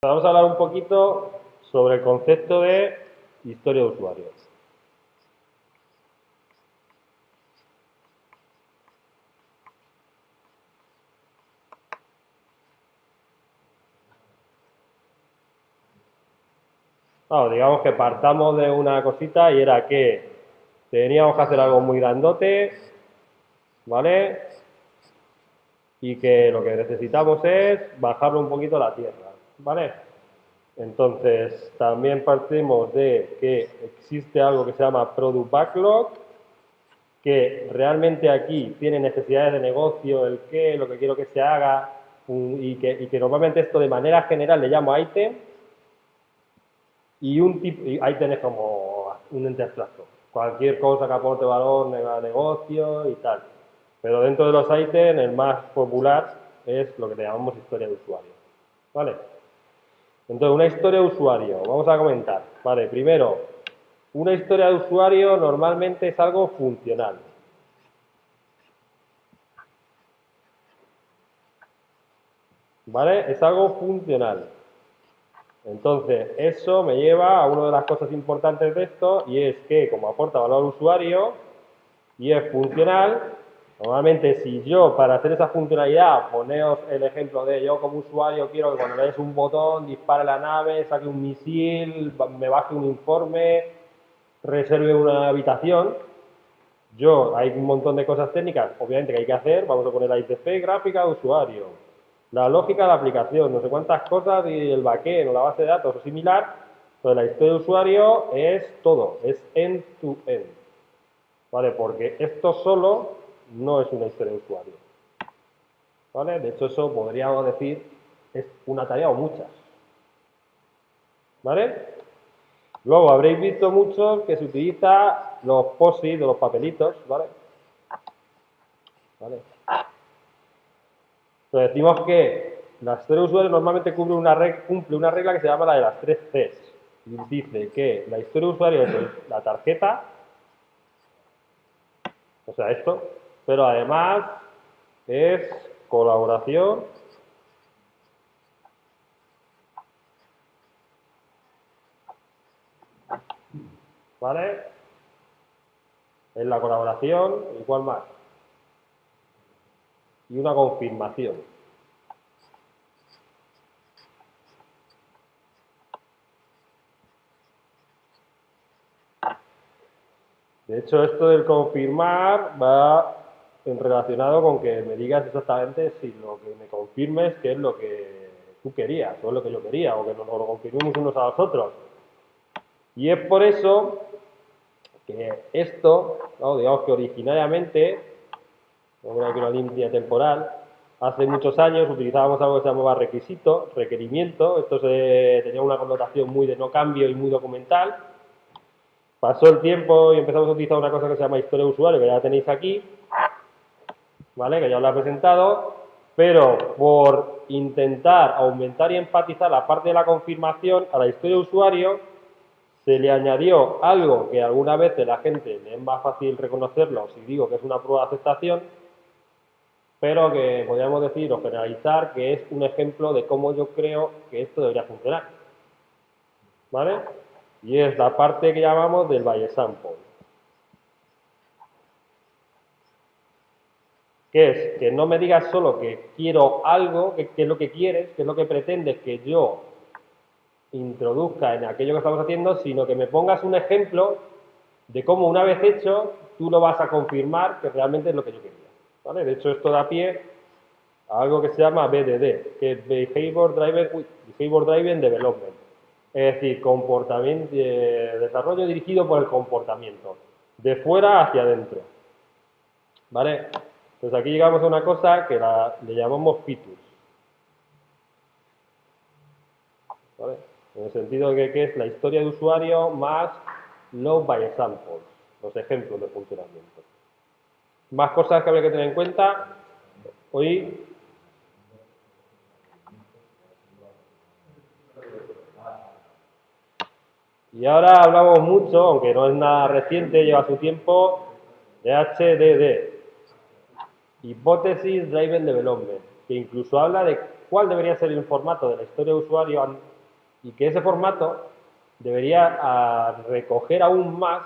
Vamos a hablar un poquito sobre el concepto de historia de usuario. Bueno, digamos que partamos de una cosita y era que teníamos que hacer algo muy grandote, ¿vale? Y que lo que necesitamos es bajarlo un poquito a la tierra, ¿vale? Entonces, también partimos de que existe algo que se llama Product Backlog, que realmente aquí tiene necesidades de negocio, el qué, lo que quiero que se haga, y que normalmente esto de manera general le llamo item, y un tipo, y item es como un ente abstracto, cualquier cosa que aporte valor a negocio y tal. Pero dentro de los items, el más popular es lo que le llamamos historia de usuario, ¿vale? Entonces, una historia de usuario, vamos a comentar, ¿vale? Primero, una historia de usuario normalmente es algo funcional. ¿Vale? Es algo funcional. Entonces, eso me lleva a una de las cosas importantes de esto, y es que como aporta valor al usuario y es funcional, normalmente si yo para hacer esa funcionalidad, poneos el ejemplo de yo como usuario quiero que cuando le des un botón dispare la nave, saque un misil, me baje un informe, reserve una habitación. Hay un montón de cosas técnicas, obviamente, que hay que hacer. Vamos a poner la interfaz gráfica de usuario, la lógica de la aplicación, no sé cuántas cosas, y el backend o la base de datos o similar. Pues la historia de usuario es todo, es end-to-end. ¿Vale? Porque esto solo no es una historia de usuario. ¿Vale? De hecho, eso podríamos decir es una tarea o muchas. ¿Vale? Luego habréis visto mucho que se utiliza los POSIT o los papelitos, ¿vale? ¿Vale? Entonces decimos que la historia de usuario normalmente cumple una regla que se llama la de las 3 Cs. Y dice que la historia de usuario es la tarjeta, o sea, esto, pero además es colaboración, ¿vale? Es la colaboración, ¿y cuál más? Y una confirmación. De hecho, esto del confirmar va relacionado con que me digas exactamente si lo que me confirmes que es lo que tú querías, o es lo que yo quería, o que nos lo confirmemos unos a los otros. Y es por eso que esto, ¿no? Digamos que originariamente, vamos a aquí una línea temporal, hace muchos años utilizábamos algo que se llamaba requisito, requerimiento. Esto tenía una connotación muy de no cambio y muy documental. Pasó el tiempo y empezamos a utilizar una cosa que se llama historia de usuario, que ya tenéis aquí, ¿vale? Que ya os la he presentado, pero por intentar aumentar y enfatizar la parte de la confirmación a la historia de usuario, se le añadió algo que alguna vez la gente le es más fácil reconocerlo si digo que es una prueba de aceptación, pero que podríamos decir o generalizar que es un ejemplo de cómo yo creo que esto debería funcionar. ¿Vale? Y es la parte que llamamos del by example. Que es que no me digas solo que quiero algo, que es lo que quieres, que es lo que pretendes que yo introduzca en aquello que estamos haciendo, sino que me pongas un ejemplo de cómo una vez hecho tú lo vas a confirmar que realmente es lo que yo quería. ¿Vale? De hecho, esto da pie a algo que se llama BDD, que es Behavior Driven Development. Es decir, comportamiento, desarrollo dirigido por el comportamiento, de fuera hacia adentro. ¿Vale? Entonces aquí llegamos a una cosa que le llamamos features. ¿Vale? En el sentido de que es la historia de usuario más load by examples, los ejemplos de funcionamiento. Más cosas que habría que tener en cuenta. Hoy y ahora hablamos mucho, aunque no es nada reciente, lleva su tiempo, de HDD, Hypothesis Driven Development, que incluso habla de cuál debería ser el formato de la historia de usuario y que ese formato debería recoger aún más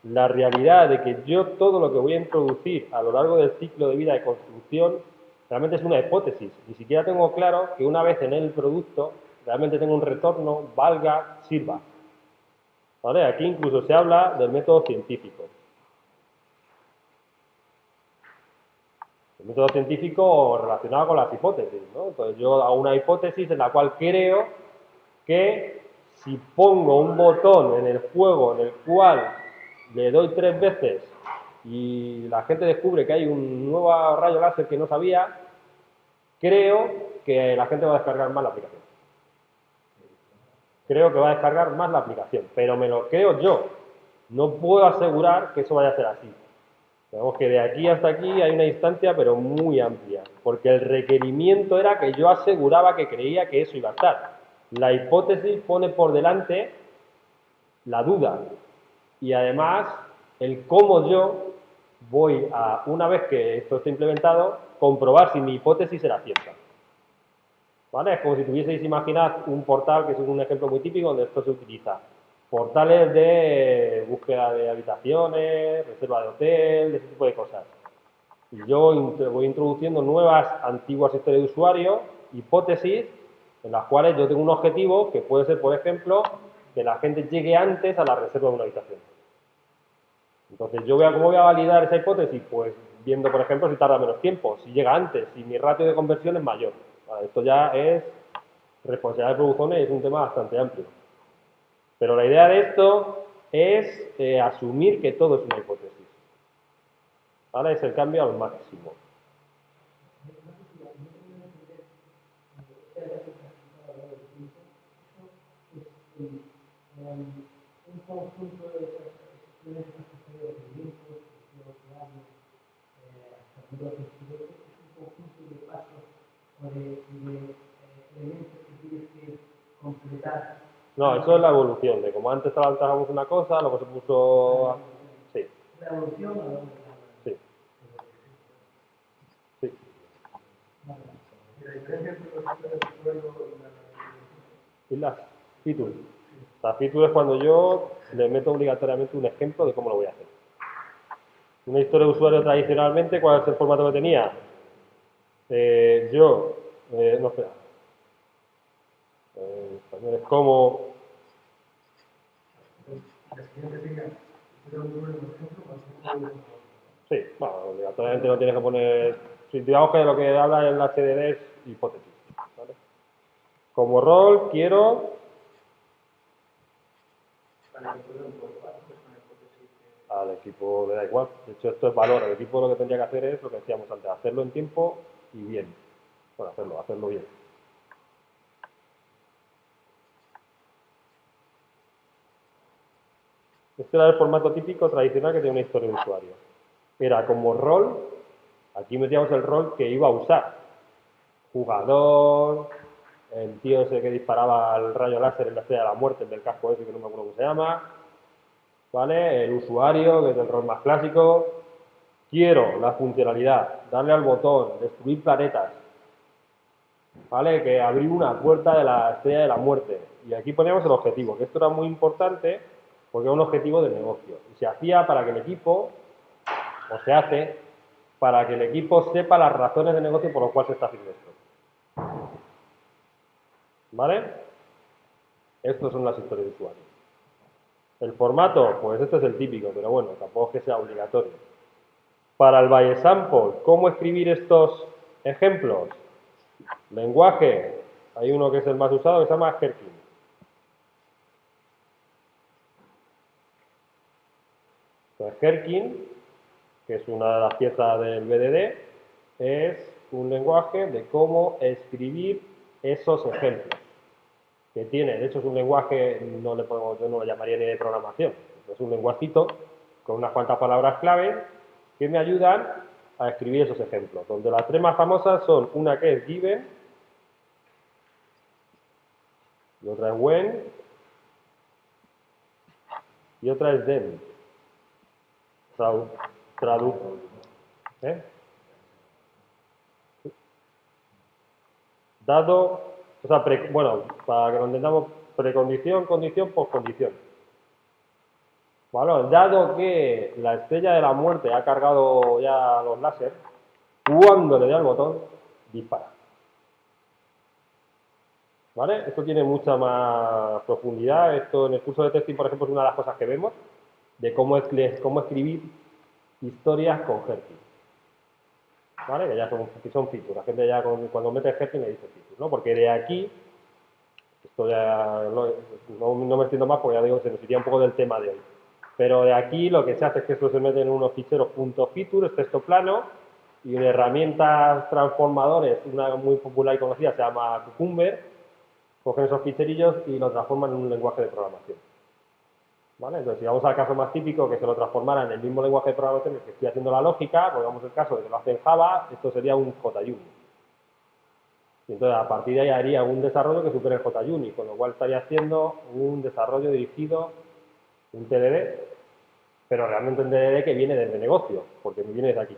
la realidad de que yo todo lo que voy a introducir a lo largo del ciclo de vida de construcción realmente es una hipótesis. Ni siquiera tengo claro que una vez en el producto realmente tenga un retorno, valga, sirva. ¿Vale? Aquí incluso se habla del método científico. El método científico relacionado con las hipótesis, ¿no? Entonces yo hago una hipótesis en la cual creo que si pongo un botón en el juego en el cual le doy 3 veces y la gente descubre que hay un nuevo rayo láser que no sabía, creo que la gente va a descargar más la aplicación. Creo que va a descargar más la aplicación, pero me lo creo yo. No puedo asegurar que eso vaya a ser así. Digamos que de aquí hasta aquí hay una distancia, pero muy amplia, porque el requerimiento era que yo aseguraba que creía que eso iba a estar. La hipótesis pone por delante la duda y además el cómo yo voy a, una vez que esto esté implementado, comprobar si mi hipótesis era cierta. ¿Vale? Es como si tuvieseis, imaginad, un portal, que es un ejemplo muy típico donde esto se utiliza. Portales de búsqueda de habitaciones, reserva de hotel, de ese tipo de cosas. Y yo voy introduciendo nuevas, antiguas historias de usuario, hipótesis, en las cuales yo tengo un objetivo que puede ser, por ejemplo, que la gente llegue antes a la reserva de una habitación. Entonces, ¿cómo voy a validar esa hipótesis? Pues viendo, por ejemplo, si tarda menos tiempo, si llega antes, si mi ratio de conversión es mayor. Vale, esto ya es responsabilidad de producción y es un tema bastante amplio. Pero la idea de esto es asumir que todo es una hipótesis. ¿Vale? Es el cambio al máximo. Un conjunto de excepciones procedimientos, es un conjunto de pasos o de elementos que tienes que completar. No, eso es la evolución, de como antes trabajábamos una cosa, luego se puso... Sí. ¿La evolución o Sí. Sí. la diferencia entre los usuarios Y las features. Las features es cuando yo le meto obligatoriamente un ejemplo de cómo lo voy a hacer. Una historia de usuario tradicionalmente, ¿cuál es el formato que tenía? No espera. En español es como... Sí, bueno, obligatoriamente no tienes que poner... Si digamos que lo que habla el HDD es hipótesis. ¿Vale? Como rol quiero... Al equipo le da igual. De hecho, esto es valor. El equipo lo que tendría que hacer es lo que decíamos antes, hacerlo en tiempo y bien. Bueno, hacerlo bien. Este era el formato típico tradicional que tenía una historia de usuario. Era como rol, aquí metíamos el rol que iba a usar. Jugador, el tío ese que disparaba el rayo láser en la estrella de la muerte, el del casco ese que no me acuerdo cómo se llama. ¿Vale? El usuario, que es el rol más clásico. Quiero la funcionalidad, darle al botón, destruir planetas. ¿Vale? Que abrir una puerta de la estrella de la muerte. Y aquí poníamos el objetivo, que esto era muy importante porque era un objetivo de negocio. Y se hacía para que el equipo, o se hace, para que el equipo sepa las razones de negocio por las cuales se está haciendo esto. ¿Vale? Estos son las historias de usuario. El formato, pues este es el típico, pero bueno, tampoco es que sea obligatorio. Para el by example, ¿cómo escribir estos ejemplos? Lenguaje, hay uno que es el más usado que se llama Gherkin. Entonces, Gherkin, que es una de las piezas del BDD, es un lenguaje de cómo escribir esos ejemplos. Que tiene, de hecho es un lenguaje, yo no lo llamaría ni de programación, es un lenguajito con unas cuantas palabras claves que me ayudan a escribir esos ejemplos, donde las tres más famosas son una que es given, y otra es when, y otra es then. Traduco. ¿Eh? Dado, o sea, bueno, para que lo entendamos, precondición, condición, poscondición. Bueno, dado que la estrella de la muerte ha cargado ya los láser, cuando le dé al botón, dispara. ¿Vale? Esto tiene mucha más profundidad. Esto en el curso de testing, por ejemplo, es una de las cosas que vemos, de cómo escribir historias con Herpy. ¿Vale? Que ya son features. La gente ya cuando mete Herpy me dice features, ¿no? Porque de aquí, esto ya no me extiendo más porque ya digo, se nos iría un poco del tema de hoy. Pero de aquí lo que se hace es que esto se mete en unos ficheros .features, texto plano, y en herramientas transformadores, una muy popular y conocida se llama Cucumber, cogen esos ficherillos y lo transforman en un lenguaje de programación. ¿Vale? Entonces, si vamos al caso más típico, que se lo transformara en el mismo lenguaje de programación en el que estoy haciendo la lógica, pongamos el caso de que lo hace en Java, esto sería un JUnit. Y entonces, a partir de ahí haría un desarrollo que supere el JUnit, con lo cual estaría haciendo un desarrollo dirigido, un TDD, pero realmente un TDD que viene desde negocio, porque me viene de aquí.